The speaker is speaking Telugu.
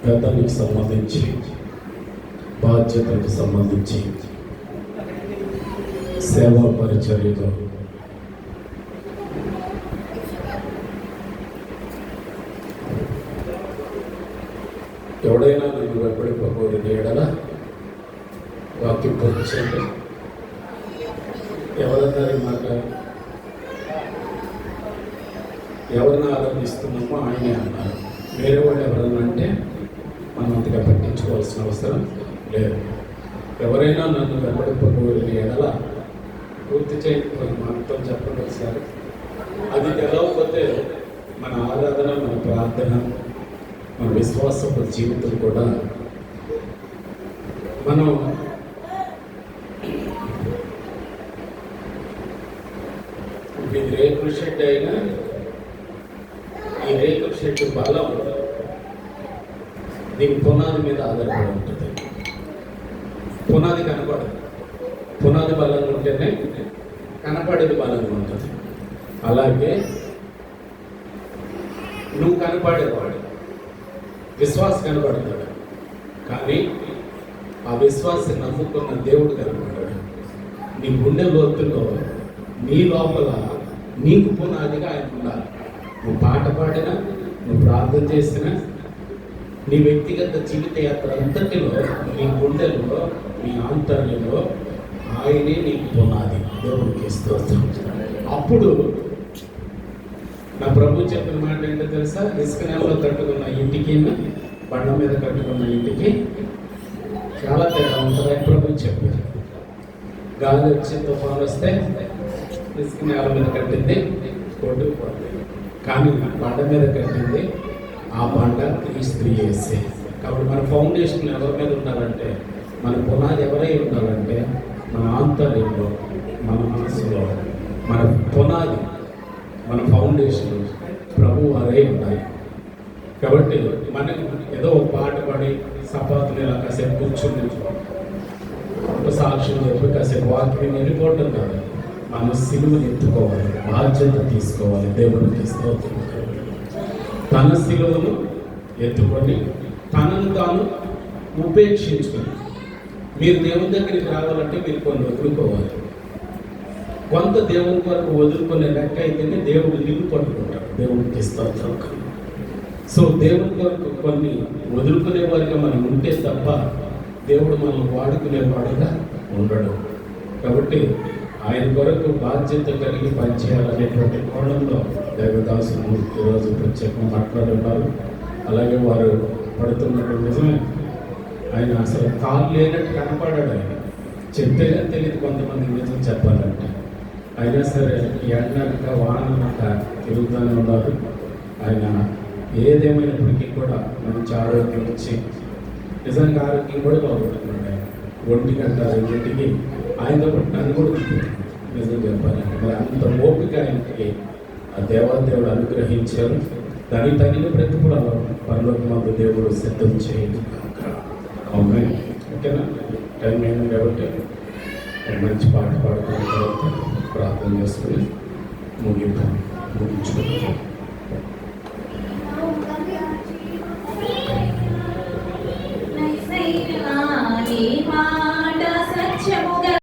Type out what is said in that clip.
గతానికి సంబంధించి బాధ్యతలకు సంబంధించి సేవా పరిచర్యలో ఎవడైనా నన్ను వెంబడింపబోని ఎడల వాక్యం పొందండి. ఎవరన్నారు మాట? ఎవరిని ఆరాధిస్తున్నామో ఆయనే అన్నారు. వేరే వాళ్ళు ఎవరన్నా అంటే మనం అంతగా పట్టించుకోవాల్సిన అవసరం లేదు. ఎవరైనా నన్ను వెంబడింపబోని ఎడల పూర్తి చేయకపోయి మనతో చెప్పండి ఒకసారి. అది తెలవకపోతే మన ఆరాధన, మన ప్రార్థన, మన విశ్వాసపు జీవితం కూడా మనం ఇది రేకుల షెడ్ అయినా ఈ రేకుల షెడ్ బలం దీని పునాది మీద ఆధారపడి ఉంటుంది. పునాది కనపడదు. పునాది బలంగా ఉంటేనే కనపడేది బలంగా ఉంటుంది. అలాగే నువ్వు కనపడేవాడు, విశ్వాసం కనపడతాడు, కానీ ఆ విశ్వాసం నమ్ముకున్న దేవుడు కనపడ్డాడు. నీ గుండె లోతుల్లో, నీ లోపల నీకు పునాదిగా ఆయన ఉండాలి. నువ్వు పాట పాడినా, నువ్వు ప్రార్థన చేసినా, నీ వ్యక్తిగత జీవిత యాత్ర అంతటిలో నీ గుండెల్లో, నీ ఆంతర్యంలో ఆయనే నీకు పునాది. దేవుడికి స్తోత్రం. అప్పుడు నా ప్రభు చెప్పిన మాట ఏంటో తెలుసా? ఇసుక నెలలో కట్టుకున్న ఇంటికి, బండ మీద కట్టుకున్న ఇంటికి చాలా తేడా ఉంటుంది అని ప్రభు చెప్పారు. గాలి వచ్చి తుఫాను వస్తే ఇసుక నేల మీద కట్టింది కొట్టుకుపోతుంది, కానీ బండ మీద కట్టింది ఆ బండ స్త్రీ వేసే. కాబట్టి మన ఫౌండేషన్ ఎవరి మీద ఉండాలంటే, మన పునాది ఎవరై ఉండాలంటే మన ఆంతర్యంలో, మన మనసులో మన పునాది, మన ఫౌండేషన్ ప్రభు వారే ఉండాలి. కాబట్టి మనం ఏదో ఒక పాట పాడి సపాతులు ఇలా కాసేపు కూర్చుని సాక్ష్యం చెప్పి కాసేపు వాక్యం వెళ్ళిపోవటం కాదు. మన సిలువను ఎత్తుకోవాలి, బాధ్యత తీసుకోవాలి. దేవుడికి స్తోత్రం. తన సిలువను ఎత్తుకొని తనను తాను ఉపేక్షించుకొని, మీరు దేవుని దగ్గరికి రావాలంటే మీరు కొన్ని వదులుకోవాలి. కొంత దేవుని కొరకు వదులుకునే లెక్క అయితేనే దేవుడు నిన్ను పట్టుకుంటాడు. దేవుడికి స్తోత్రం. సో దేవుని కొరకు కొన్ని వదులుకునే వారిగా మనం ఉంటే తప్ప దేవుడు మనల్ని వాడుకునేవాడుగా ఉండడు. కాబట్టి ఆయన కొరకు బాధ్యత కలిగి పనిచేయాలనేటువంటి కోణంలో దేవదాసులు ఈరోజు ప్రత్యేకంగా మాట్లాడుతున్నారు. అలాగే వారు పడుతున్నటువంటి నిజమే, ఆయన అసలు కాలు లేనట్టు కనపడాడు. ఆయన చెప్పేగా తెలియదు కొంతమంది నిజం చెప్పాలంటే. అయినా సరే ఎండనక వాననక తిరుగుతూనే ఉన్నారు. ఆయన ఏదేమైనప్పటికీ కూడా మంచి ఆరోగ్యం ఇచ్చి, నిజంగా ఆరోగ్యం కూడా బాగుంటున్నాడు. ఆయన 1 గంట 2కి ఆయనతో పట్టినది కూడా నిజం చెప్పాలంటే మరి అంత ఓపిక ఆయనకి ఆ దేవాదేవుడు అనుగ్రహించారు. దానికి తగిన ప్రతిఫలం పరలోకమందు దేవుడు సిద్ధం చేయండి. అవునా? ఓకేనా? టైం అయింది కాబట్టి మంచి పాట పాడుకున్న తర్వాత ప్రార్థన చేసుకుని ముగించుకుంటాం.